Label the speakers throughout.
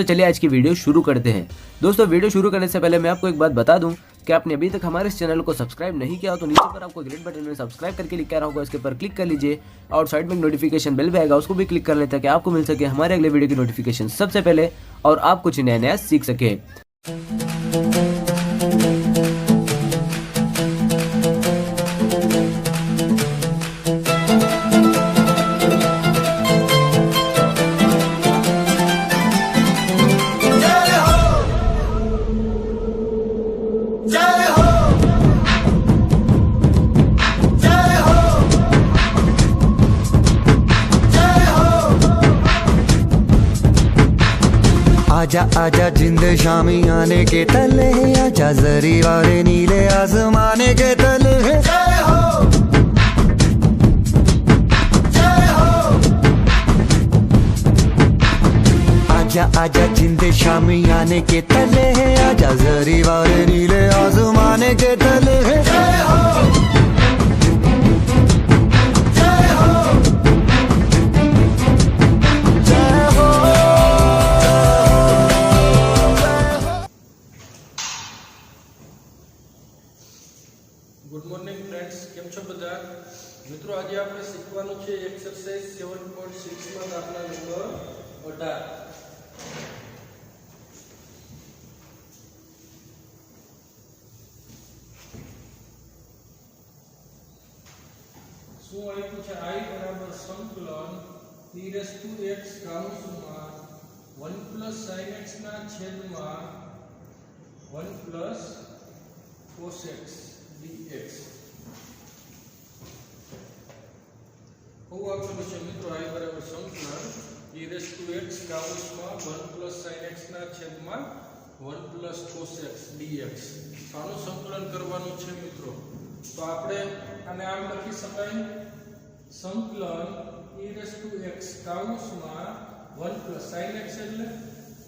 Speaker 1: दोस्तों चलिए आज की वीडियो शुरू करते हैं। दोस्तों वीडियो शुरू करने से पहले मैं आपको एक बात बता दूं कि आपने अभी तक हमारे इस चैनल को सब्सक्राइब नहीं किया हो तो नीचे पर आपको ग्रीन बटन में सब्सक्राइब करके लिखा रहा होगा, इसके ऊपर क्लिक कर लीजिए और साइड में नोटिफिकेशन बेल भी आएगा, उसको भी क्लिक कर लें ताकि आपको मिल सके हमारे अगले वीडियो की नोटिफिकेशन सबसे पहले और आप कुछ नया नया सीख सके।
Speaker 2: आजा आजा जिंद शामी आने के तले, आजा जरी वाले नीले आसमाने के तले। जय हो जय हो। आजा आजा जिंद शामी आने के तले, आजा जरी वाले नीले आसमाने के तले। जय हो
Speaker 3: गुड मॉर्निंग फ्रेंड्स, केम छो बधा मित्रों। आज આપણે શીખવાનું છે એક્સરસાઇઝ 7.6 માં દાખલા નંબર 18। શું આપ્યું છે? i બરાબર સંકલન e⁻x કૌંસમાં 1 sin x ના છેદમાં 1 cos x dx હું આપેલું છે મિત્રો i બરાબર સંકલન e⁻x કૌંસમાં 1 sin x ના છેદમાં 1 cos x dx। આનું સંકલન કરવાનું છે મિત્રો। તો આપણે આને આમ લખી શકાય, સંકલન e⁻x કૌંસમાં 1 sin x એટલે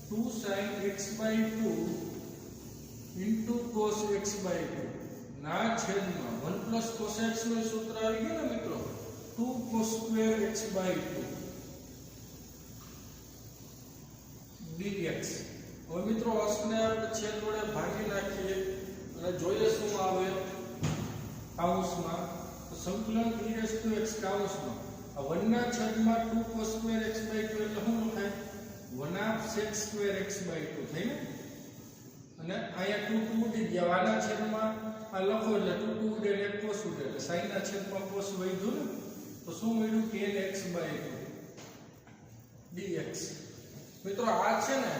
Speaker 3: 2 sin x/2 into cos x/2 ના છેદમાં 1 cos x નું સૂત્ર આવી ગયું ને મિત્રો, 2 cos square x/2 dx। હવે મિત્રો અક્ષને આપણે છેદ વડે ભાગી નાખીએ અને જોઈએ શું આવે કૌંસમાં। તો સંકલન e⁻x કૌંસમાં આ 1 ના છેદમાં 2 cos square x/2 એટલે શું લખાય? 1/2 sec square x/2 થઈ ને। અને અહીંયા 2 ઉડી ગયા, આના છેદમાં આ લખો એટલે 2 ઉડે ને 1 cos ઉડે એટલે sin ના છેદમાં cos વધ્યું ને, તો શું મળ્યું? tan x/2 dx। મિત્રો આ છે ને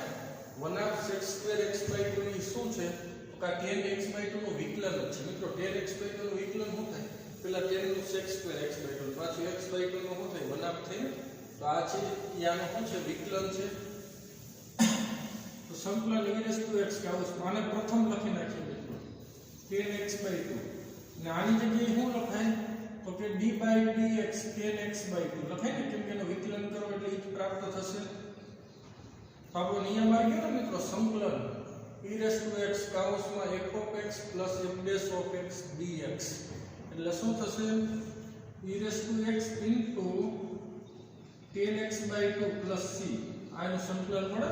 Speaker 3: 1/2 sec square x/2 ની શું છે? તો કે tan x/2 નું વિકલન જ છે મિત્રો। tan x/2 નું વિકલન શું થાય? પેલા tan નું sec square x/2 પાછું x/2 નું શું થાય? 1/2 થાય ને। તો આ છે યાનો શું છે? વિકલન છે। તો સંકલન e⁻x કૌંસમાં આને પ્રથમ લખી નાખીએ મિત્રો, tan x/2 ને આની જગ્યાએ શું લખાય? તો કે d/dx tan x/2 લખાય ને, કેમ કે એનું વિકલન કરો એટલે એ જ પ્રાપ્ત થશે। તો આપણો નિયમ આવી ગયો ને મિત્રો, સંકલન e⁻x કૌંસમાં f(x + f'(x) dx એટલે શું થશે? e⁻x into tan x/2 + c આનું સંકલન મળે,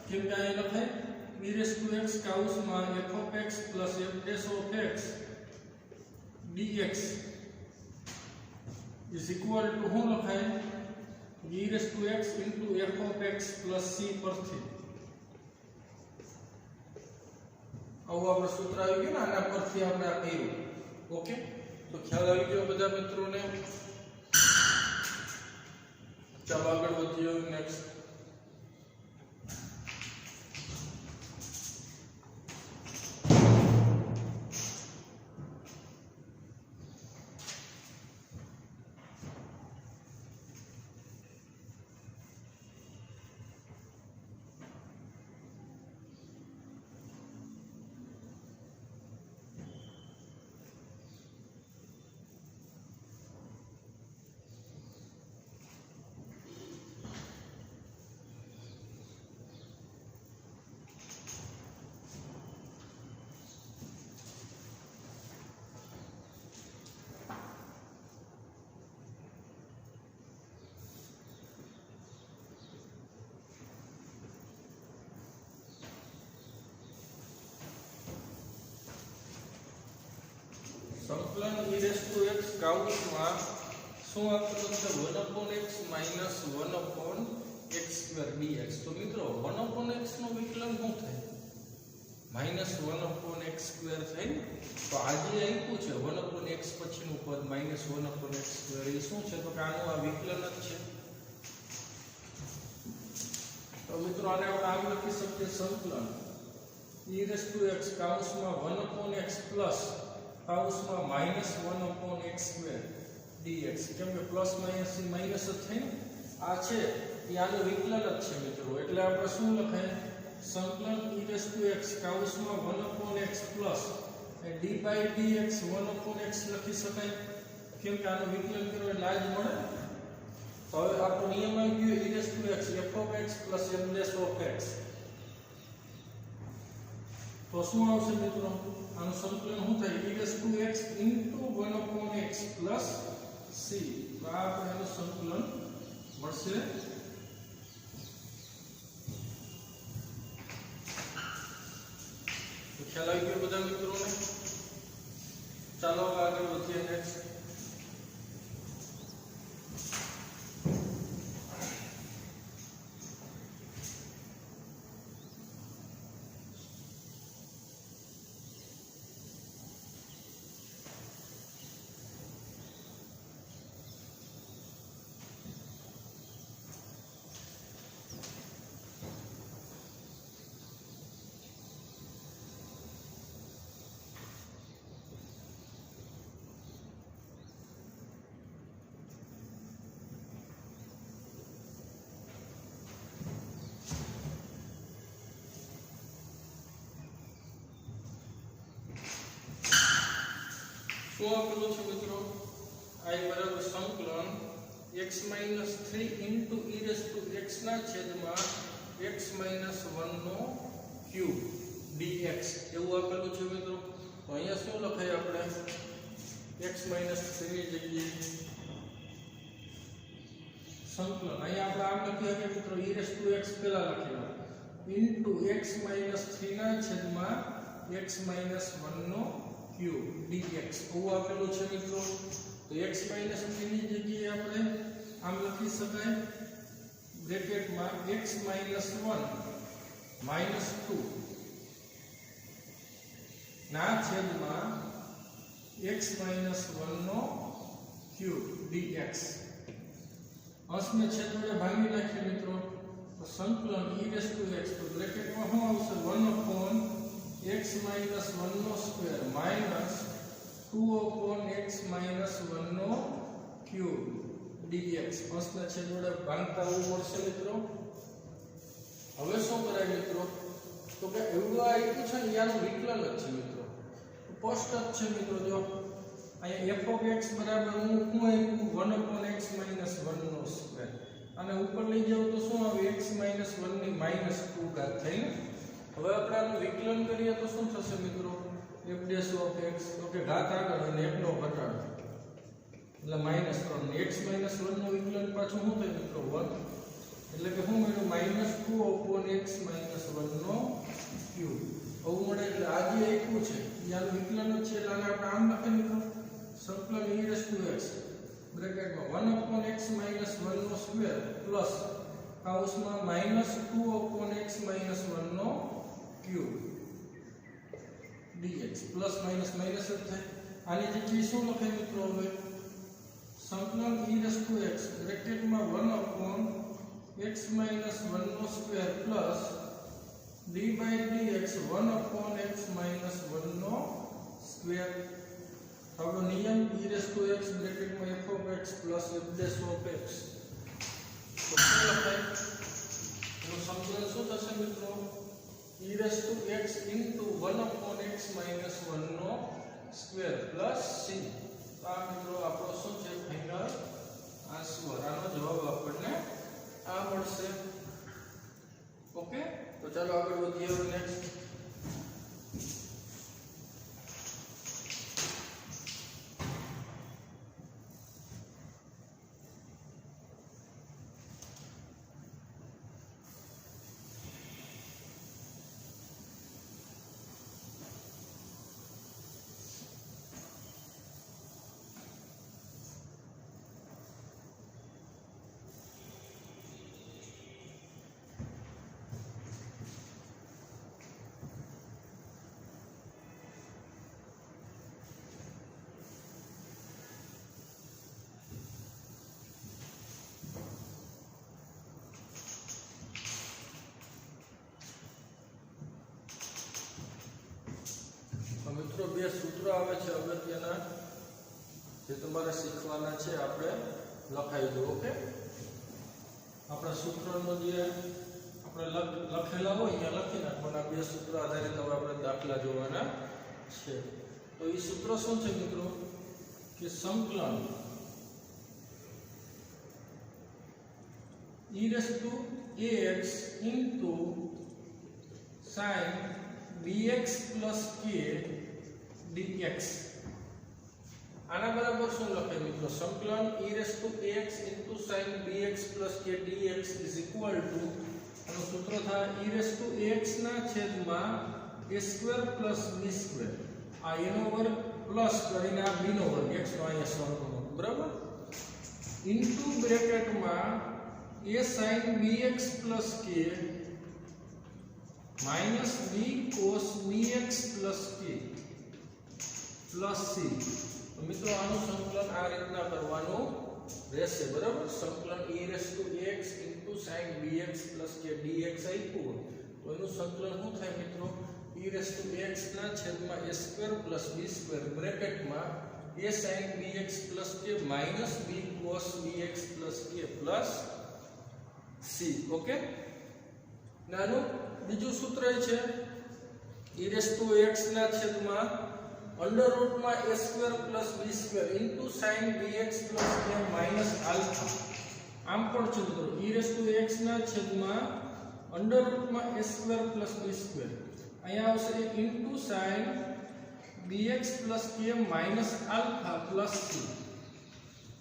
Speaker 3: કેમ કે અહીં લખાય e⁻x કૌંસમાં f(x + f'(x) dx is equal to શું લખાય? e⁻x into f(x + c) પરથી આવું આપણે સૂત્ર આવી ગયું ને, આના પરથી આપણે આ કર્યું। ઓકે, તો ખ્યાલ આવી ગયો બધા મિત્રોને? ચાલો આગળ વધીએ। નેક્સ્ટ સંકલન e રેસ ટુ x કાઉન્સમાં શું આપેલું છે 1/x માઈનસ 1/x² dx. તો મિત્રો 1/x નું વિકલન શું થાય માઈનસ 1/x² થાય. તો આજે આપ્યું છે 1/x પછીનું પદ માઈનસ 1/x². એ શું છે તો કે આનું આ વિકલન જ છે. તો મિત્રો આને આપણે આમ લખી શકીએ સંકલન e રેસ ટુ x કાઉન્સમાં 1/x પ્લસ કાઉન્સમાં માઈનસ 1/x² dx. કેમ કે પ્લસ માઈનસ માઈનસ જ થાય ને આ છે એ આનું વિકલન જ છે મિત્રો. એટલે આપણે શું લખાય સંકલન e રેસ ટુ x કાઉન્સમાં 1/x પ્લસ d/dx 1/x લખી શકાય. કેમ કે આનું વિકલન કરો એટલે આ જ મળે. તો હવે આપણો નિયમ આવી ગયો e raise to x f(x) + f'(x). તો શું આવશે મિત્રો આનું સંકલન શું થાય e raise to x * 1/x + c. તો આ આપણે એનું સંકલન મળશે. તો ખ્યાલ આવી ગયો બધા મિત્રોને. ચાલો આગળ વધીએ. નેક્સ્ટ શું આપેલું છે મિત્રો I બરાબર સંકલન x - 3 into e raise to x ના છેદમાં x - 1 નો ક્યુબ dx એવું આપેલું છે મિત્રો. તો અહીંયા શું લખાય આપણે x - 3 ની જગ્યાએ સંકલન અહીંયા આપણે આમ લખીએ કે મિત્રો e રેસ ટુ x પહેલા લખેલા into x - 3 ના છેદમાં x - 1 નો ક્યુબ dx એવું આપેલું છે મિત્રો. તો x - 3 ની જગ્યાએ આપણે આમ લખી શકાય બ્રેકેટમાં x - 1 - 2 ના છેદમાં x - 1 નો ક્યુબ dx. અંશને છેદ વડે ભાંગી નાખીએ મિત્રો તો સંકલન e રેસ ટુ x તો બ્રેકેટમાં શું આવશે 1/x - 1 નો સ્ક્વેર માઈનસ 2/x - 1 નો ક્યુબ dx. અંશને છેદ વડે ભાંગતા આવું મળશે મિત્રો. હવે શું કરાય મિત્રો તો કે એવું આપ્યું છે ને યાનું વિકલન જ છે મિત્રો. સ્પષ્ટ જ છે મિત્રો. જો અહીંયા f(x) બરાબર હું આપ્યું 1/x - 1 નો સ્ક્વેર અને ઉપર લઈ જાવ તો શું આવે x - 1 ની -2 ઘાત થઈ ને. હવે આપણે આનું વિકલન કરીએ તો શું થશે મિત્રો f'(x) તો કે ઘાત આગળ અને 1 નો ઘટાડો એટલે -3 ને x - 1 નું વિકલન પાછું શું થાય મિત્રો 1 એટલે કે શું મળ્યું -2/x - 1 નો ક્યુબ આવું મળે. એટલે આ જે આપ્યું છે યાનું વિકલન જ છે એટલે આને આપણે આમ લખીએ મિત્રો સંકલન e રેસ ટુ x બ્રેકેટમાં 1/x - 1 નો સ્ક્વેર પ્લસ કાઉન્સમાં -2/x - 1 નો cube dx plus minus minus જ થાય. આની જગ્યાએ શું લખાય મિત્રો હવે સંકલન e રેસ ટુ x બ્રેકેટમાં 1/x - 1 નો સ્ક્વેર પ્લસ d/dx 1/x - 1 નો સ્ક્વેર. આપણો નિયમ e રેસ ટુ x બ્રેકેટમાં f(x) + f'(x). તો શું લખાય એનું સંકલન શું થશે મિત્રો e raise to x into 1/x - 1 નો સ્ક્વેર પ્લસ c. આ મિત્રો આપણો શું છે ફાઇનલ આન્સર. આનો જવાબ આપણને આ મળશે. ઓકે તો ચાલો આગળ વધીએ. નેક્સ્ટ બે સૂત્રો આવે છે અગત્યના જે તમારે શીખવાના છે આપણે લખાઈ દો ઓકે આપણા સૂત્રનો જે આપણે લખેલા હોય અહીંયા લખી નાખવાના બે સૂત્ર આધારિત હવે આપણે દાખલા જોવાના છે તો એ સૂત્ર શું છે મિત્રો કે સંકલન e raised to ax into sin bx plus k dx આના બરાબર શું લખાય મિત્રો સંકલન e raised to ax into sin bx plus k dx is equal to આનું સૂત્ર થાય e raised to ax ના છેદમાં a square plus b square આ a નો વર્ગ પ્લસ કરીને આ b નો વર્ગ x નો અહીંયા સહગુણક બરાબર into બ્રેકેટમાં a sin bx plus k minus b cos bx plus k plus c તો મિત્રો આનું સંકલન આ રીતના કરવાનું રહેશે બરાબર સંકલન e raised to ax into sin bx plus k dx આપ્યું તો એનું સંકલન શું થાય મિત્રો e raised to x ના છેદમાં a square plus b square બ્રેકેટમાં a sin bx plus k minus b cos bx plus k plus c okay નાનું બીજું સૂત્ર છે e raised to x ના છેદમાં under રૂટમાં a square plus b square into sin bx plus k minus alpha આમ પણ છે મિત્રો e raised to x ના છેદમાં under રૂટમાં a square plus b square અહીંયા આવશે into sin bx plus k minus alpha plus c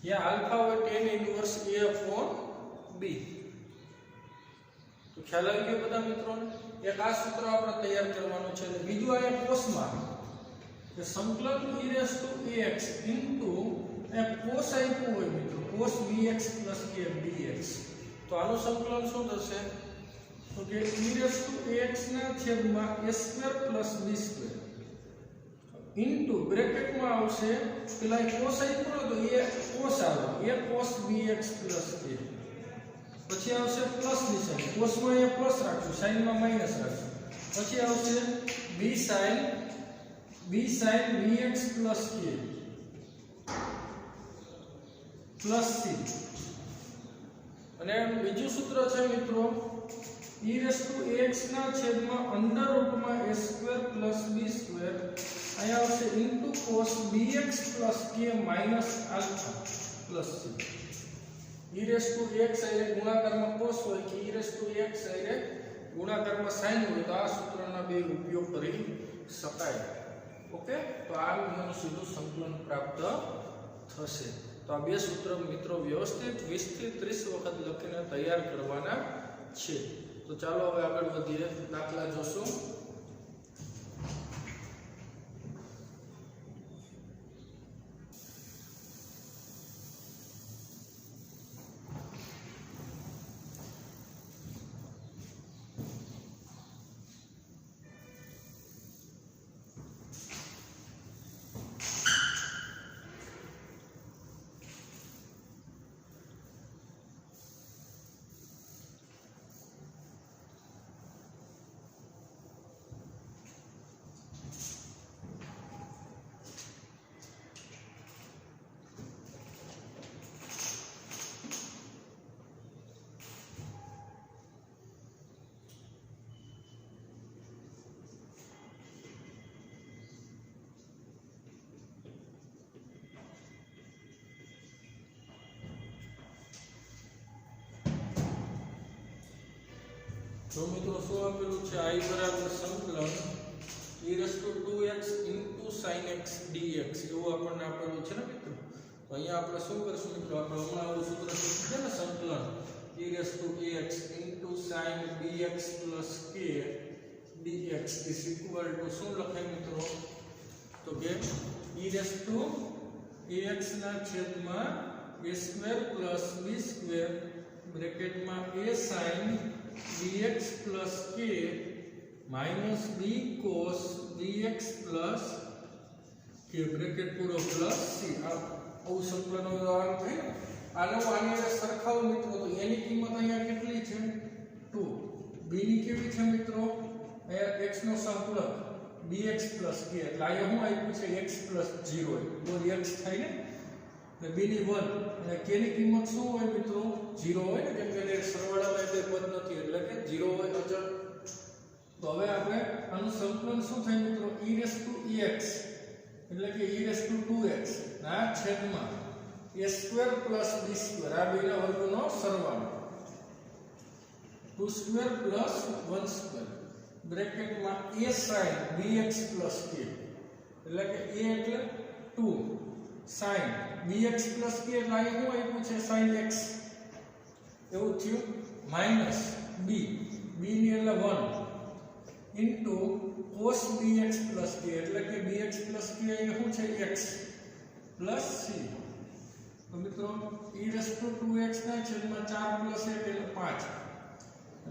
Speaker 3: યા alpha હોય tan inverse a upon b તો ખ્યાલ આવી ગયો બધા મિત્રોને એક આ સૂત્ર આપણે તૈયાર કરવાનું છે અને બીજું અહીંયા કોસમાં કે સંકલન e raised to ax into A cos આપ્યું હોય મિત્રો cos bx plus k dx તો આનું સંકલન શું થશે તો કે e raised to ax ના છેદમાં a square plus b square into બ્રેકેટમાં આવશે પેલા cos આપ્યો તો એ cos આવે a cos bx plus k પછી આવશે પ્લસ નિશાન કોસમાં એ પ્લસ રાખશું સાઈનમાં માઈનસ રાખશું પછી આવશે b sin bx plus k plus c અને બીજું સૂત્ર છે મિત્રો e raised to ax ના છેદમાં under રૂટમાં a square plus b square અહીંયા આવશે into cos bx plus k minus alpha plus c e raised to x આયરે ગુણાકારમાં cos હોય કે e raised to x આયરે ગુણાકારમાં sin હોય તો આ સૂત્રના બે ઉપયોગ કરી શકાય ઓકે તો આ એનું સીધું સંકલન પ્રાપ્ત થશે તો આ બે સૂત્ર મિત્રો વ્યવસ્થિત 20 થી 30 વખત લખીને તૈયાર કરવાના છે તો ચાલો હવે આગળ વધીએ દાખલા જોશું તો મિત્રો શું આપેલું છે i બરાબર સંકલન e raised to 2x into sin x dx એવું આપણને આપેલું છે ને મિત્રો તો અહીંયા આપણે શું કરશું મિત્રો આપણે હમણાં આવું સૂત્ર શીખ્યું છે ને સંકલન e raised to ax into sin bx plus k dx is equal to શું લખાય મિત્રો તો કે e raised to ax ના છેદમાં a square plus b square બ્રેકેટમાં a sin bx plus k minus b cos bx plus k bracket પૂરો plus c આવું સંકલનનો આમ થાય ને આનો આની સરખાવો મિત્રો તો એની કિંમત અહીંયા કેટલી છે 2 b ની કેવી છે મિત્રો અહીંયા x નો સહગુણક bx plus k એટલે આ શું આપ્યું છે x plus 0 તો x થાય ને એટલે b ની 1 અને k ની કિંમત શું હોય મિત્રો 0 હોય ને કેમ કે એને સરવાળામાં કોઈ પદ નથી એટલે કે 0 હોય અચળ તો હવે આપણે આનું સંકલન શું થાય મિત્રો e raised to ex એટલે કે e raised to 2x ના છેદમાં a square plus b square આ બેના વર્ગનો સરવાળો 2 square plus 1 square ब्रैकेट में a sin bx plus k એટલે કે a એટલે 2 sin bx plus k એટલે આ શું આપ્યું છે sin x એવું થયું માઈનસ b b ની એટલે 1 into cos bx plus k એટલે કે bx plus k એ શું છે x plus c તો મિત્રો e raised to 2x ના છેદમાં 4 plus 1 એટલે 5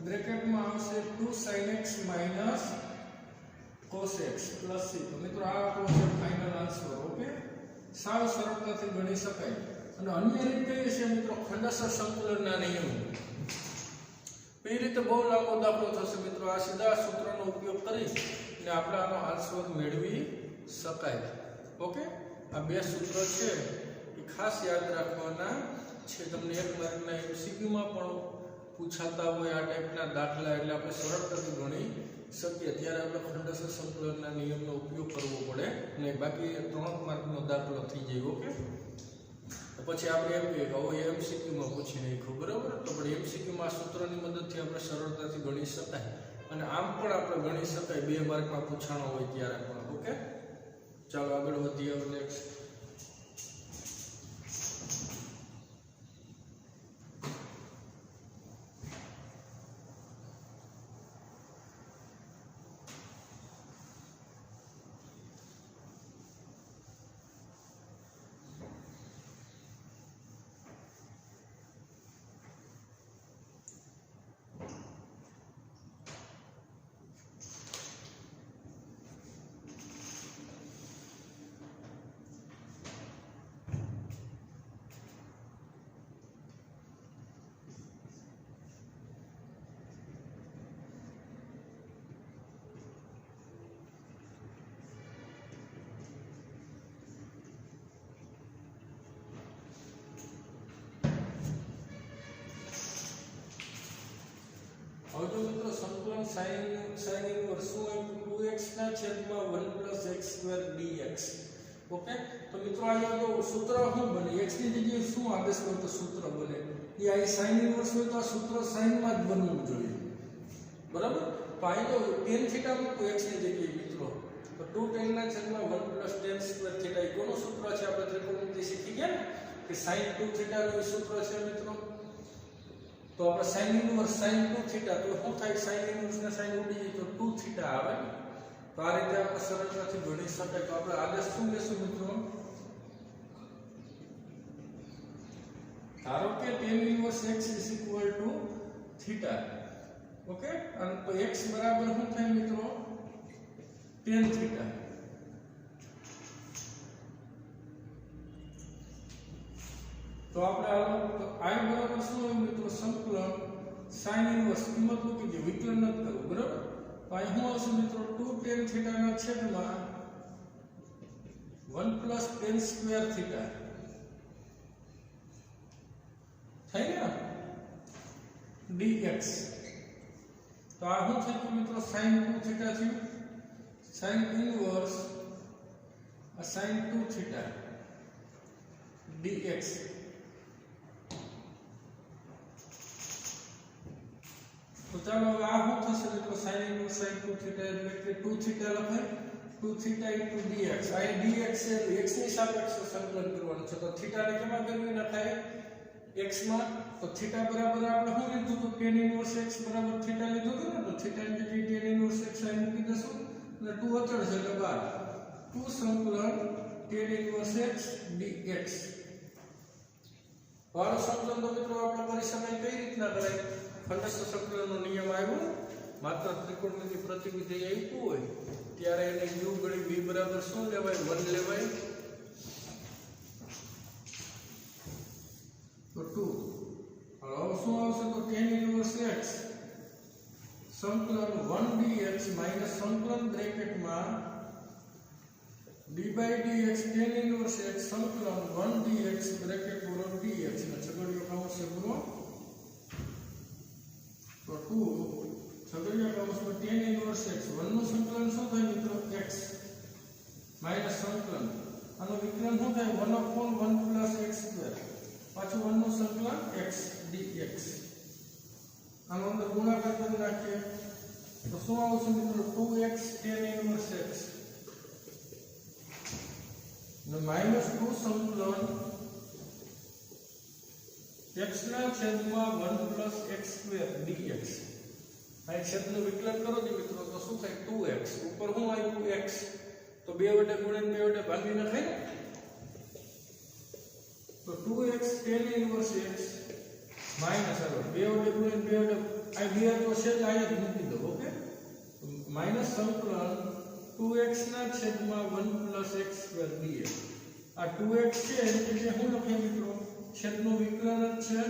Speaker 3: ब्रैकेट में આવશે 2 sin x minus cos x plus c તો મિત્રો આ આપણો છે ફાઇનલ આન્સર ઓકે સાવ સરળતાથી ગણી શકાય અને અન્ય રીત કઈ છે મિત્રો ખંડસર સંકલનના નિયમ એ રીતે બહુ લાંબો દાખલો થશે મિત્રો આ સીધા સૂત્રનો ઉપયોગ કરી અને આપણે આનો આન્સર મેળવી શકાય ઓકે આ બે સૂત્ર છે એ ખાસ યાદ રાખવાના છે તમને એક માર્કના MCQ માં પણ પૂછાતા હોય આ ટાઈપના દાખલા એટલે આપણે સરળતાથી ગણી શકીએ ત્યારે આપણે ખંડસર સંકલનના નિયમનો ઉપયોગ કરવો પડે ને બાકી 3 માર્કનો દાખલો થઈ જાય ઓકે તો પછી આપણે એમ કહીએ કે હવે MCQ માં પૂછી નાખ્યું બરાબર તો આપણે MCQ માં સૂત્રની મદદથી આપણે સરળતાથી ગણી શકાય અને આમ પણ આપણે ગણી શકાય 2 માર્કમાં પૂછાણો હોય ત્યારે પણ ઓકે ચાલો આગળ વધીએ હવે નેક્સ્ટ હવે જો મિત્રો સંકલન sin ઇન્વર્સ શું હોય 2x ના છેદમાં 1 + x² dx ઓકે તો મિત્રો આ જો સૂત્ર શું બને x ની જગ્યાએ શું આદેશ હોય તો સૂત્ર બને એ આ sin ઇન્વર્સ હોય તો આ સૂત્ર sin માં જ બનવું જોઈએ બરાબર તો આ તો tan θ મૂકો x ની જગ્યાએ મિત્રો તો 2 tan ના છેદમાં 1 + tan² θ એ કોનું સૂત્ર છે આપણે ત્રિકોણમિતિ શીખી ગયા ને કે sin 2θ નું સૂત્ર છે મિત્રો તો આપણે sin ઇન્વર્સ sin 2θ તો શું થાય sin ઇન્વર્સ ને sin ઉડી જાય તો 2θ આવે તો આ રીતે આપણે સરળતાથી ગણી શકાય તો આપણે આદેશ શું લેશું મિત્રો ધારો કે tan ઇન્વર્સ x = θ ઓકે અને તો x બરાબર શું થાય મિત્રો tan θ તો આપણે તો I બરાબર શું હોય મિત્રો સંકલન sin ઇન્વર્સ કિંમત મૂકી દે વિકલન ન કરો બરાબર તો અહીં શું આવશે મિત્રો 2 tan θ ના છેદમાં 1 + tan² θ થાય ને dx તો આ શું થયું મિત્રો sin 2θ થયું sin ઇન્વર્સ sin 2θ dx तो चलो अब आ શું થશે મિત્રો sin ઇન્વર્સ sin 2θ એટલે કે 2θ લખાય 2θ * dx આ dx છે x ની સાપેક્ષે સંકલન કરવાનું છે તો θ ને કેમાં ફેરવી નખાય x માં તો θ બરાબર આપણે શું લીધું તો tan ઇન્વર્સ x બરાબર θ લીધું હતું ને તો θ ની જગ્યાએ tan ઇન્વર્સ x અહીં મૂકી દઈશું અને 2 અચળ છે એટલે બાદ 2 સંકલન tan ઇન્વર્સ x dx વાળો સંકલન તો મિત્રો આપણે કરી શકાય કઈ રીતના કરાય ખંડસ્થ સંકલનનો નિયમ આવ્યો માત્ર ત્રિકોણમિતિ પ્રતિવિધિ આપ્યું હોય ત્યારે એને u ગણી v બરાબર શું લેવાય 1 લેવાય તો 2 હવે શું આવશે તો tan ઇન્વર્સ x સંકલન 1 dx માઈનસ સંકલન બ્રેકેટમાં D by D X tan inverse X संकलन 1 dx ब्रैकेट पूरा dx ને છગડીયો કૌંસ છે પૂરો તો 2 છગડીયા કૌંસમાં tan ઇનવર્સ x 1 નું સંકલન શું થાય મિત્રો x માઈનસ સંકલન આનો વિકલન શું થાય 1/1 + x² પાછું 1 નું સંકલન x dx આનો અંદર ગુણાકાર કરી નાખીએ તો શું આવશે મિત્રો 2x tan ઇનવર્સ x ને -2 સંકલન x ના છેદમાં 1 + x² dx આ છેદનું વિકલન કરો છો મિત્રો તો શું થાય 2x ઉપર શું આવ્યું x તો 2 વડે ગુણીને 2 વડે ભાગી નાખાય ને તો 2x tan inverse x minus આલો 2 વડે ગુણીને 2 વડે આ બે તો છેદ આયા જ મૂકી દો ઓકે માઈનસ સંકલન 2x ના છેદમાં 1 + x² dx આ 2x છે એટલે હું લખીએ મિત્રો છેદનું વિકલન જ છે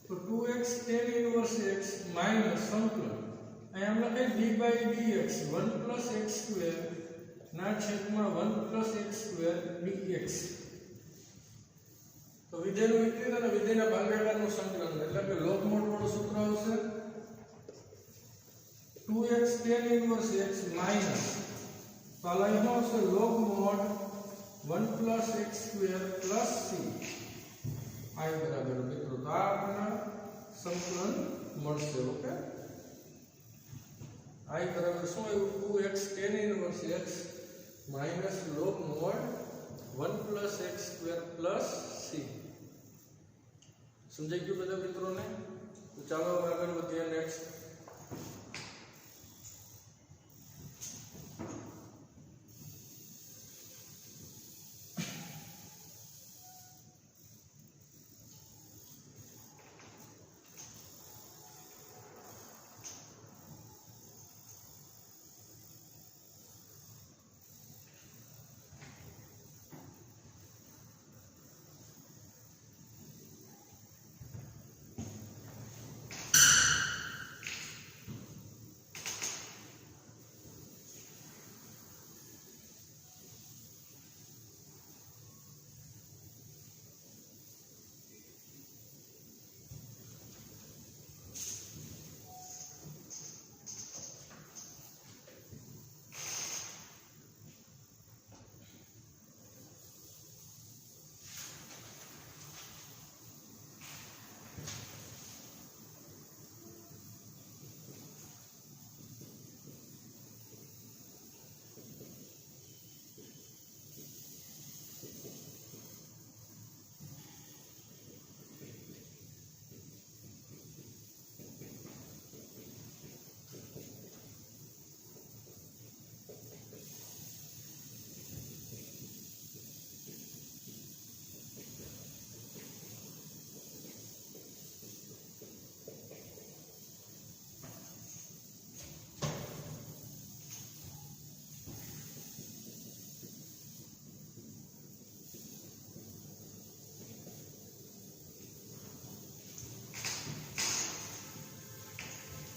Speaker 3: તો 2x tan inverse x minus સંકલન અહીં આમ લખે d/dx 1 + x² ના છેદમાં 1 + x² dx તો વિધેયનું વિકલન અને વિધેયના ભાગાકારનું સંકલન એટલે કે લોગમોડ વાળું સૂત્ર આવશે 2x tan inverse x minus તો આ લાઈન આવશે લોગમોડ 1 + x² + c i બરાબર મિત્રો તો આ આપણને સંકલન મળશે ઓકે i બરાબર શું આવ્યું 2x tan inverse x minus log mod 1 + x² + c સમજાઈ ગયું બધા મિત્રોને તો ચાલો આગળ વધીએ નેક્સ્ટ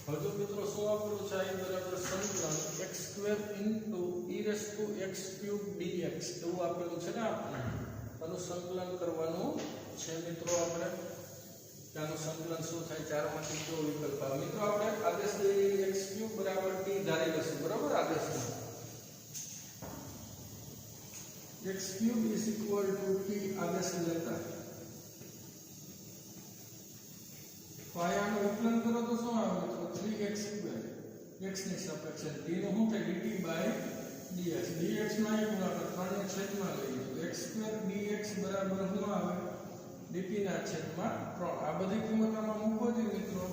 Speaker 3: હવે મિત્રો શું આપેલું છે i બરાબર સંકલન x² * e⁻x³ dx એવું આપેલું છે ને આપણે આનું સંકલન કરવાનું છે મિત્રો આપણે આનું સંકલન શું થાય ચારમાંથી કયો વિકલ્પ આવે મિત્રો આપણે આદેશ લઈએ x³ = t ધારી લઈશું બરાબર આદેશમાં x³ = t આદેશ લેતા પાયાનું વિકલન કરો તો શું આવે મિત્રો 3x² x ની સાપેક્ષે t નું શું થાય dt/dx dx માં એક ગુણાકાર 3 ને છેદમાં લઈએ તો x² dx બરાબર શું આવે dt ના છેદમાં 3 આ બધી કિંમત આમાં મૂકો છો મિત્રો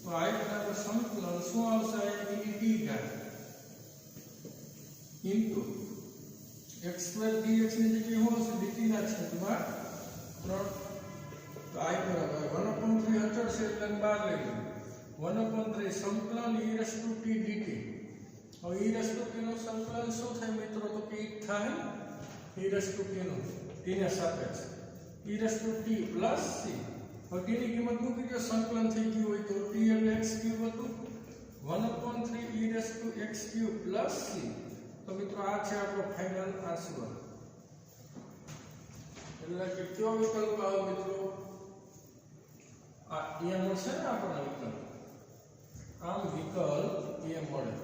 Speaker 3: તો i બરાબર સંકલન શું આવશે dt ઘાત ઇન્ટુ x² dx ની જગ્યાએ શું આવશે dt ના છેદમાં 3 તો i બરાબર 1/3 અચળ છે એટલે બહાર લઈ લો 1/3 સંકલન e⁻t dt હવે e⁻t નું સંકલન શું થાય મિત્રો તો કે થાય e⁻t નું t ને સાપેક્ષ e⁻t + c હવે t ની કિંમત મૂકી દો સંકલન થઈ ગયું હોય તો t એટલે x³ હતું 1/3 e⁻x³ + c तो मित्रों आ है आपको फाइनल आंसर એટલે કે કયો વિકલ્પ આવે મિત્રો આ એ મળશે ને આપણને વિકલ્પ આમ વિકલ્પ એ મળે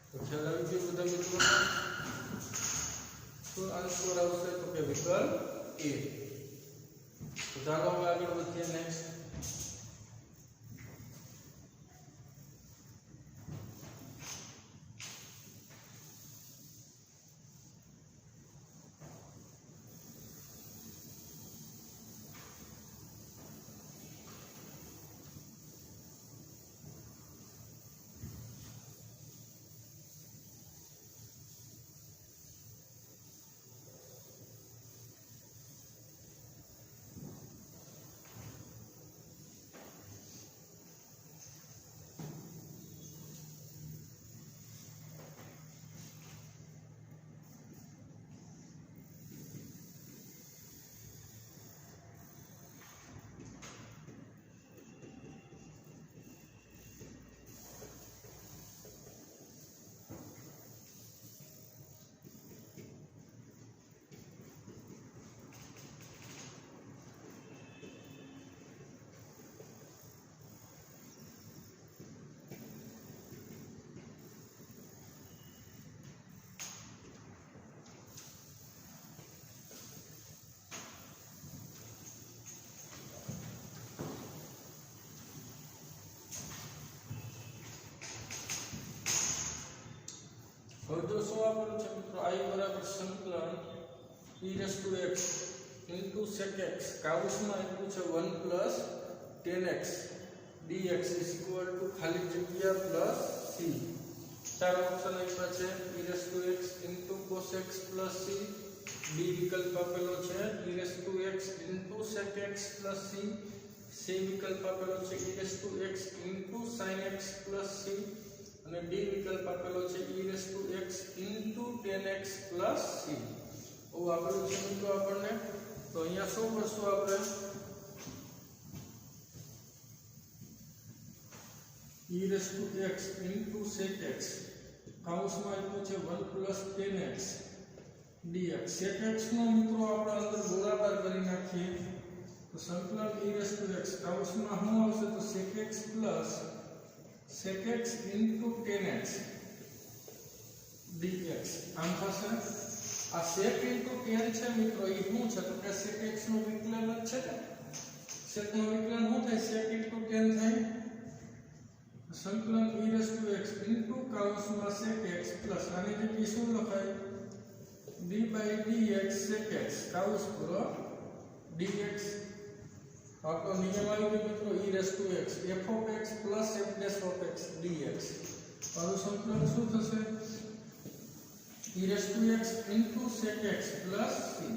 Speaker 3: તો ખ્યાલ આવી ગયો બધા મિત્રો તો આન્સર આવશે તો કે વિકલ્પ એ તો ચાલો હવે આગળ વધીએ નેક્સ્ટ जो શું આપેલું છે મિત્રો i બરાબર સંકલન e raise to x into sec x કાઉસમાં આપ્યું છે 1 plus 10x dx is equal two ખાલી જગ્યા પ્લસ c ચાર ઓપ્શન આપ્યા છે e raise to x into cos x plus c b વિકલ્પ આપેલો છે e raise to x into sec x plus c c વિકલ્પ આપેલો છે e raise to x into sin x plus c અને ડી વિકલ્પ આપેલો છે e raise to x into 10x plus c ઓ આપેલું છે મિત્રો આપણને તો અહીંયા શું કરશું આપણે e raise to x into sec x કાઉસમાં આપ્યું છે 1 plus 10x dx sec x નો મિત્રો આપણે અંદર ગોળાકાર કરી નાખીએ તો સંકલન e રેસ ટુ x કાઉસમાં શું આવશે તો sec x plus sec x into 10x dx આમ થશે આ sec into 10 છે મિત્રો એ શું છે તો કે sec x નું વિકલન જ છે ને sec નું વિકલન શું થાય sec into 10 થાય સંકલન e raised to x into કાઉસમાં sec x plus આની જગ્યાએ શું લખાય d by dx sec x cows પૂરો dx आपका नियम आएगा मित्रों e raised to x f of x plus f dash of x dx और संकलन શું થશે e raised to x into sec x plus c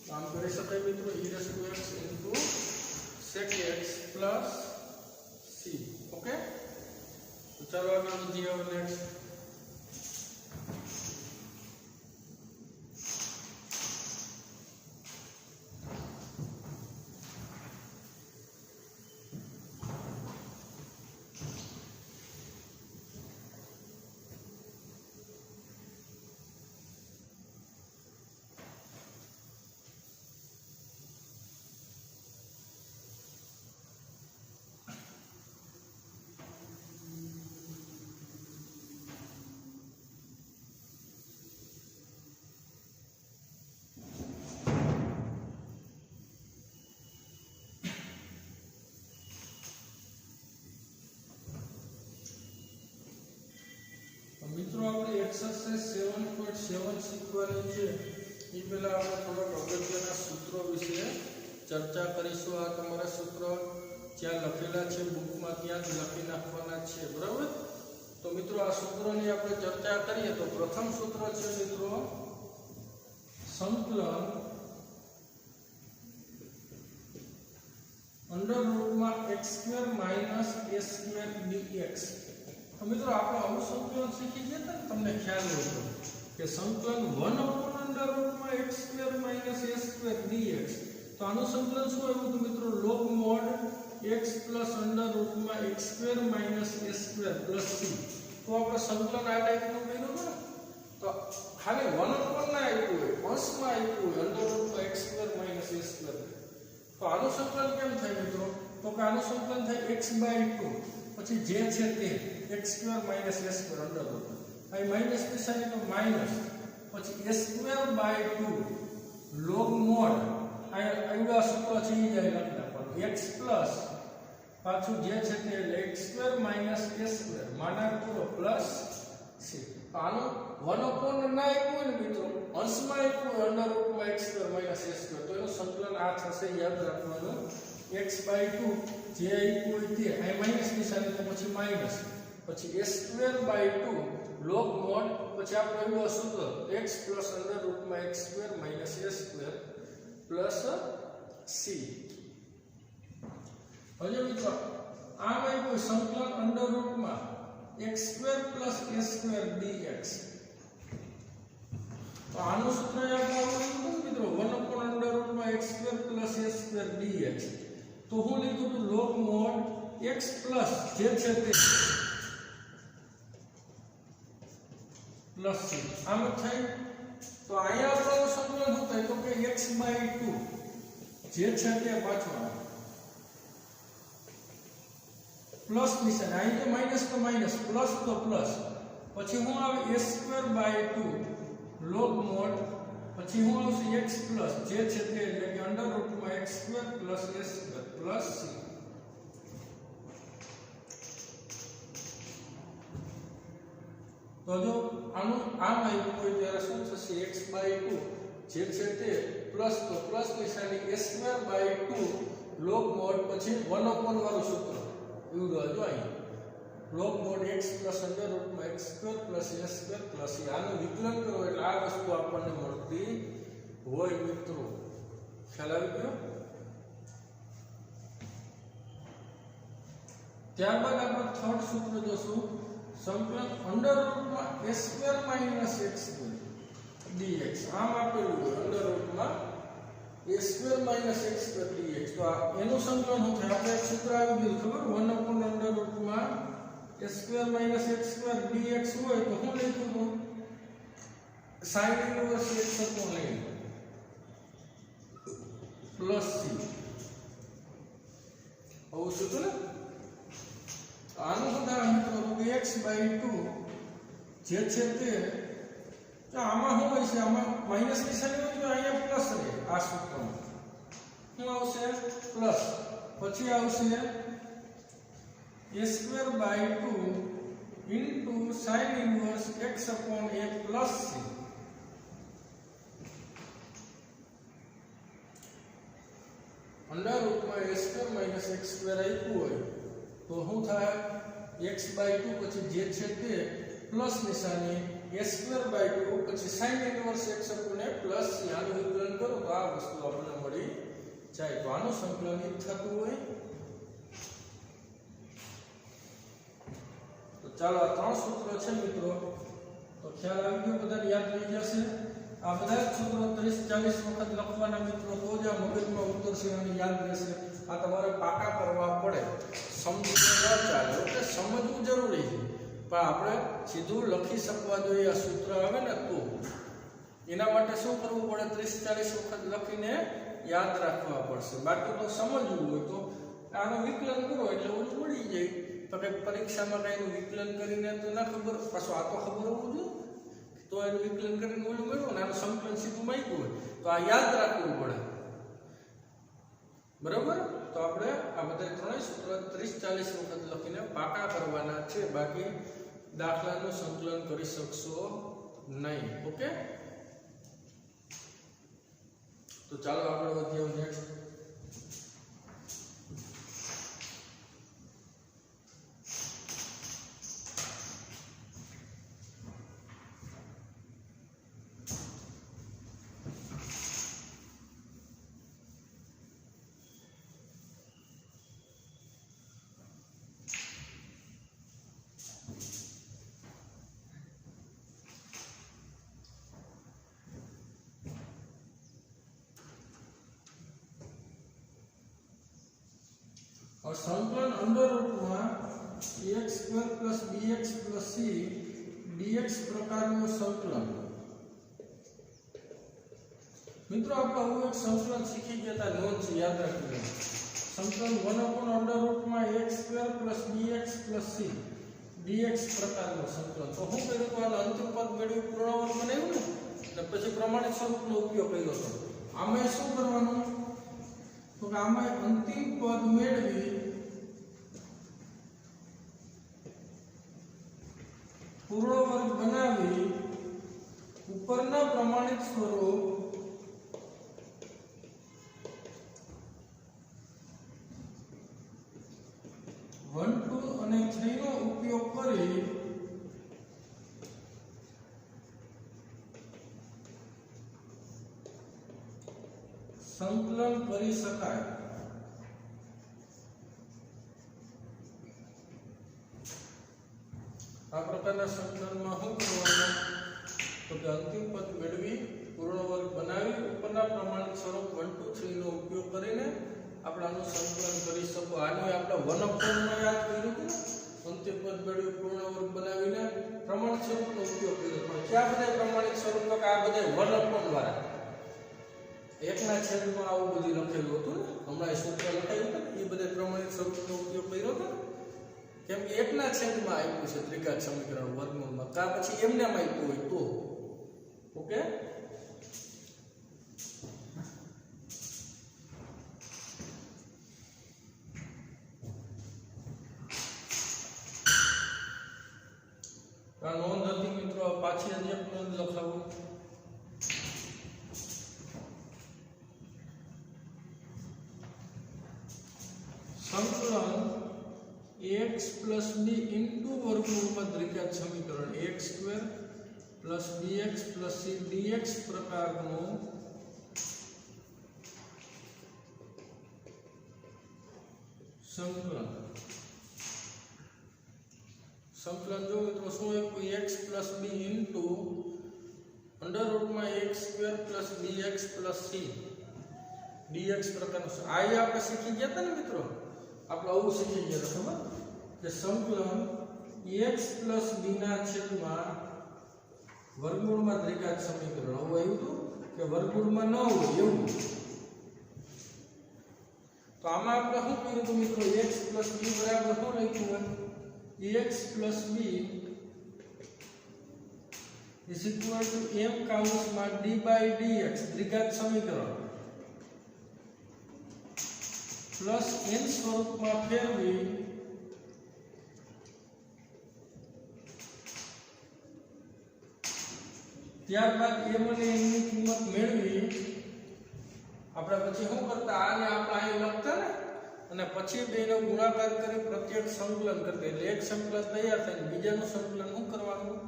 Speaker 3: काम કરી શકાય મિત્રો e raised to x into sec x plus c okay तो चलो आगे बढ़िए अब नेक्स्ट મિત્રો આપણે એક્સરસાઇઝ 7.7 શીખવાની છે એ પહેલા આપણે થોડા અગત્યના સૂત્રો વિશે ચર્ચા કરીશું આ તમારા સૂત્ર જ્યાં લખેલા છે બુકમાં ત્યાં જ લખી નાખવાના છે બરાબર તો મિત્રો આ સૂત્રોની આપણે ચર્ચા કરીએ તો પ્રથમ સૂત્ર છે મિત્રો સંકલન અંડર રૂટમાં x² - a² dx तो મિત્રો આપણે અનુસંકલન શીખી ગયા હતા ને તમને ખ્યાલ હોય કે સંકલન 1/√x² अंडर रूट में x square minus a square dx। तो आनु संकलन શું આવ્યું તો મિત્રો log mod x plus under root માં x square minus a square plus c। તો આપણે સંકલન આ ટાઈપનું કર્યું ને તો ખાલી 1 ઉપર ના આવ્યું હોય અંશમાં આવ્યું હોય under root માં x square minus a square। તો આનું સંકલન કેમ થાય મિત્રો તો કે આનું સંકલન થાય x/2 પછી જે છે તે x square minus a square under root અહીં માઈનસ નિશાની તો માઈનસ પછી a square by 2 log mod Aiwa सूत्र चेंज जाएगा पर x प्लस पाछू जे छे ते x square minus a square माना पूरो प्लस c। आनो 1 upon ना आइयो ने मित्रों अंश में आइयो अंडर रूट में x square minus a square. तो एनो संकलन आ थશે याद રાખવાનું x/2 जे आइयो ते आ माइनस निशानी तो પછી माइनस પછી a square by 2 log mod પછી આપણે આइयो सूत्र x प्लस अंडर रूट में x square minus a square plus c। હવે મિત્રો આ આવ્યું સંકલન અંડર રૂટ માં x square plus a square dx। તો આનું સૂત્ર યાદ રાખવાનું મિત્રો 1 upon અંડર રૂટ માં x square plus a square dx। તો હું લીધું તો log mod x પ્લસ જે છે તે પ્લસ c આમ થાય। तो અહીંયા આપણું સંકલન શું થાય તો કે x/2 જે છે તે પાછું આવે પ્લસ નિશાન અહીં તો માઈનસ પ્લસ તો પ્લસ પછી હું આવે a²/2 log mod પછી હું આવશે x પ્લસ જે છે તે એટલે કે અંડર રૂટ માં x² plus a² plus c। तो जो આનું આમ આવ્યું હોય ત્યારે શું થશે x/2 જે છે તે પ્લસ તો પ્લસ નિશાની a²/2 log mod પછી 1 upon વાળું સૂત્ર એવું જો અહીં log mod x plus under root માં x² plus a² plus c આનું વિકલન કરો એટલે આ વસ્તુ આપણને મળતી હોય મિત્રો। ખ્યાલ આવી ગયો। ત્યારબાદ આપણે થર્ડ સૂત્ર જોશું संकलन अंडर रूट में a square minus x square dx। आम आपेलू है अंडर रूट में a square minus x square dx। तो एनु संकलन होता है આપણે सूत्र આવી ગયું ખબર 1 upon अंडर रूट में a square minus x square dx હોય તો હું લખું તો sin inverse x upon a plus c આવું સૂત્ર ને આનું સુધાર મિત્રો x/2 જે છે તે તો આમાં શું હોય છે આમાં માઈનસ નિશાની હોય તો અહીંયા પ્લસ રહે આ સૂત્રમાં શું આવશે પ્લસ પછી આવશે a²/2 into sin inverse x upon a plus c। Under root में a² माइनस x² આપ્યું હોય तो શું થાય x/2 પછી જે છે તે પ્લસ નિશાની a²/2 પછી sin inverse x upon a plus c આનું વિકલન કરો તો આ વસ્તુ આપણને મળી જાય। તો આનું સંકલનિત થતું હોય તો ચાલો આ ત્રણ સૂત્રો છે મિત્રો તો ખ્યાલ આવી ગયો બધાને યાદ રહી જશે। આ બધા સૂત્રો 30-40 વખત લખવાના મિત્રો તો જ આ મગજમાં ઉતરશે અને યાદ રહેશે। આ તમારે પાકા કરવા પડે સમજવું ન ચાલે એટલે સમજવું જરૂરી છે પણ આપણે સીધું લખી શકવા જોઈએ આ સૂત્ર આવે ને તો એના માટે શું કરવું પડે 30-40 વખત લખીને યાદ રાખવા પડશે બાકી તો સમજવું હોય તો આનું વિકલન કરો એટલે ઓલું મળી જાય। તો કે પરીક્ષામાં કઈ એનું વિકલન કરીને તો ના ખબર પાછું આ તો ખબર હોવું જોઈએ તો એનું વિકલન કરીને ઓલું મેળવો ને આનું સંકલન સીધું માંગ્યું હોય તો આ યાદ રાખવું પડે બરાબર। तो આપણે આ બધા ત્રણેય સૂત્ર 30-40 વખત લખીને પાકા કરવાના છે બાકી દાખલાનું સંકલન કરી શકશો નહીં। ઓકે તો ચાલો આગળ વધીએ નેક્સ્ટ। और संकलन अंडर रूट में ax square plus bx plus c dx प्रकारનું संकलन। मित्रों આપણે આવું એક સંકલન શીખી ગયા હતા, નોંધ છે, યાદ રાખજો। संकलन 1/√में x square plus bx plus c dx प्रकारનું संकलन। तो હું કર્યું તો આનો અંતિમ પદ મેળવી પૂર્ણવર્ગ બનાવ્યું ને, તો પછી પ્રમાણિત સ્વરૂપનો ઉપયોગ કર્યો હતો। આમાં શું કરવાનું તો કે આમાં અંતિમ પદ મેળવી પૂર્ણવર્ગ બનાવી ઉપરના પ્રમાણિત સ્વરૂપ 1, 2 અને 3 નો ઉપયોગ કરી સંકલન કરી શકાય। આ પ્રકારના સંકલનમાં શું કરવાનું તો કે અંતિમ પદ મેળવી પૂર્ણવર્ગ બનાવી ઉપરના પ્રમાણિત સ્વરૂપ 1, 2, 3 નો ઉપયોગ કરીને આપણે આનું સંકલન કરી શકો। આને આપણે 1/માં યાદ કર્યું કે અંતિમ પદ મેળવી પૂર્ણવર્ગ બનાવીને પ્રમાણિત સ્વરૂપનો ઉપયોગ કર્યો। પણ ક્યાં બધા પ્રમાણિત સ્વરૂપ તો કે આ બધા 1/, વાળા એકના છેદમાં આવું બધું લખેલું હતું ને, હમણાં સૂત્ર લખાયું હતું એ બધા પ્રમાણિત સ્વરૂપનો ઉપયોગ કર્યો હતો, કેમ કે એકના છેદમાં આપ્યું છે ત્રિઘાત સમીકરણ વર્ગમૂળમાં, કા પછી એમને આપ્યું હોય તો ઓકે। આ નોંધ હતી મિત્રો, પાછી હજી એક નોંધ લખાવું। संकलन x प्लस b इंटू वर्गमूल में द्विघात समीकरण x square plus bx plus c dx प्रकारનું संकलन। संकलन जो मित्रों શું હોય x plus b into under root में x square plus bx plus c dx प्रकारનું। આ આપણે શીખી ગયા હતા ને મિત્રો, આપણે આવું શીખી ગયા હતા ખબર કે સંકલન x પ્લસ b ના છેદમાં વર્ગમૂળમાં દ્વિઘાત સમીકરણ આવું આવ્યું હતું કે વર્ગમૂળમાં ન હોય એવું। તો આમાં આપણે શું કર્યું હતું મિત્રો, x પ્લસ b બરાબર શું લખ્યું હોય x plus b is equal to m કાઉન્સમાં d બાય dx દ્વિઘાત સમીકરણ प्लस n स्वरूप में फेरवी ત્યારબાદ m અને n ની કિંમત મેળવી આપણે પછી શું કરતા આને આપણે અહીં લખતા ને અને પછી બેનો ગુણાકાર કરી પ્રત્યેક સંકલન કરતા, એટલે એક સંકલન તૈયાર થાય બીજાનું સંકલન શું કરવાનું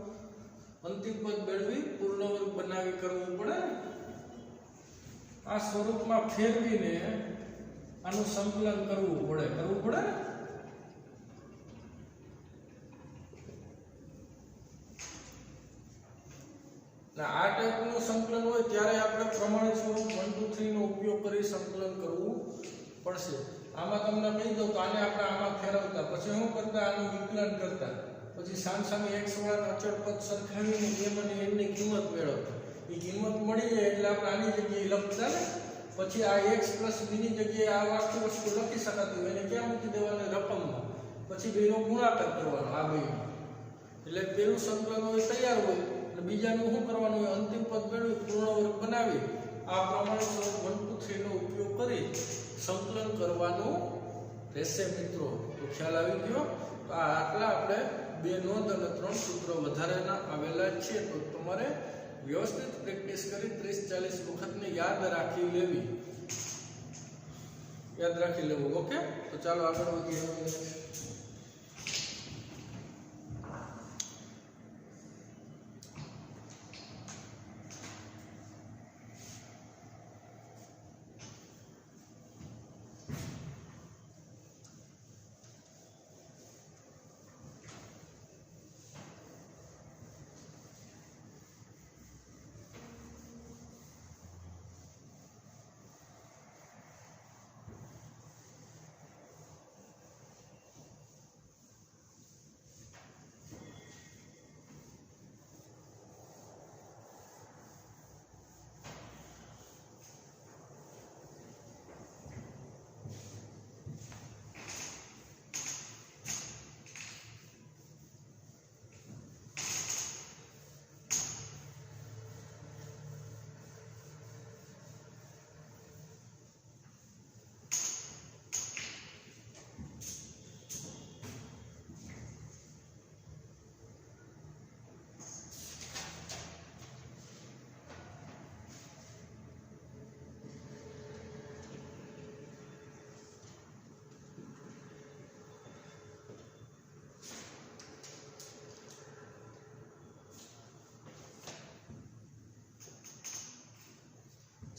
Speaker 3: અંતિમ પદ મેળવી પૂર્ણવર્ગ બનાવી કરવું પડે ને। આ સ્વરૂપમાં ફેરવીને આનું સંકલન કરવું પડે ને। આ ટાઈપનું સંકલન હોય ત્યારે આપણે પ્રમાણિત સ્વરૂપ 1, 2, 3 નો ઉપયોગ કરી સંકલન કરવું પડશે। આમાં તમને કહી દઉં તો આને આપણે આમાં ફેરવતા પછી શું કરતા આનું વિકલન કરતા, પછી સામસામે x વાળા અચળ પદ સરખાવીને m અને n ની કિંમત મેળવતા। એ કિંમત મળી જાય એટલે આપણે આની જગ્યાએ લખતા ને, પછી આ x પ્લસ b ની જગ્યાએ આ વાક્ય વસ્તુ લખી શકાતી હોય એને ક્યાં મૂકી દેવાની રકમમાં, પછી બેનો ગુણાકાર કરવાનો આ બે, એટલે પેલું સંકલન હોય તૈયાર હોય અને બીજાનું શું કરવાનું હોય અંતિમ પદ મેળવી પૂર્ણવર્ગ બનાવી આ પ્રમાણિત સ્વરૂપ 1, 2, 3 નો ઉપયોગ કરી સંકલન કરવાનું રહેશે મિત્રો। તો ખ્યાલ આવી ગયો। તો આ આટલા આપણે બે નોંધ અને 3 સૂત્રો વધારેના આવેલા છે, તો તમારે व्यवस्थित प्रेक्टिस करी 30-40 वखत ने याद राखी लेवू। ओके, तो चलो आगे बढ़ीए।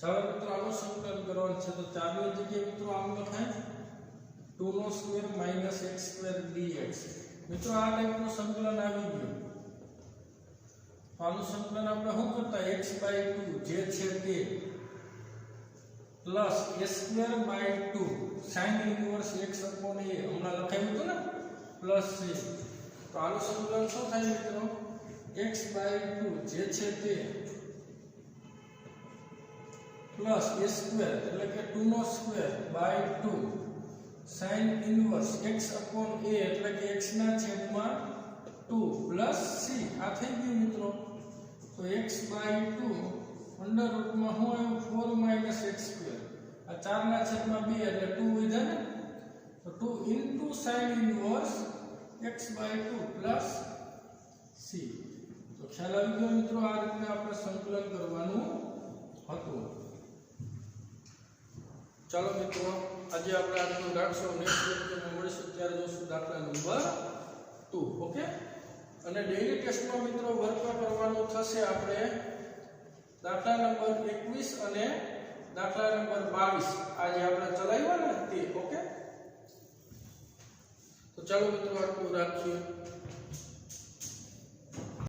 Speaker 3: ચાલો મિત્રો આનું સંકલન કરવાનું છે તો 4 ની જગ્યાએ મિત્રો આમ લખાય 2 નો square minus x square dx. મિત્રો આ ટાઈપનું સંકલન આવી ગયું. આનું સંકલન આપણે શું કરતા x/2 જે છે તે plus a square by 2 sin inverse x upon a હમણાં લખાયું હતું ને પ્લસ c. તો આનું સંકલન શું થાય મિત્રો x/2 જે છે તે પ્લસ a સ્ક્વેર એટલે કે 2 નો square by 2 sin inverse x upon a એટલે કે x ના છેદમાં 2 પ્લસ c. આ થઈ ગયું મિત્રો. તો x/2 અંડર રૂટમાં શું આવ્યું 4 માઈનસ x સ્ક્વેર. આ 4 ના છેદમાં 2 એટલે 2 વધે ને તો 2 into sin inverse x/2 plus c. તો ખ્યાલ આવી ગયો મિત્રો. આ રીતે આપણે સંકલન કરવાનું હતું. ચાલો મિત્રો આજે આપણે આટલું રાખશું. નેક્સ્ટ લેક્ચરમાં મળીશું ત્યારે જોશું દાખલા નંબર 2. ઓકે. અને ડેઈલી ટેસ્ટમાં મિત્રો વર્ક કરવાનું થશે આપણે દાખલા નંબર 21 અને દાખલા નંબર 22 આજે આપણે ચલાવ્યા ને તે. ઓકે. તો ચાલો મિત્રો આટલું રાખીએ.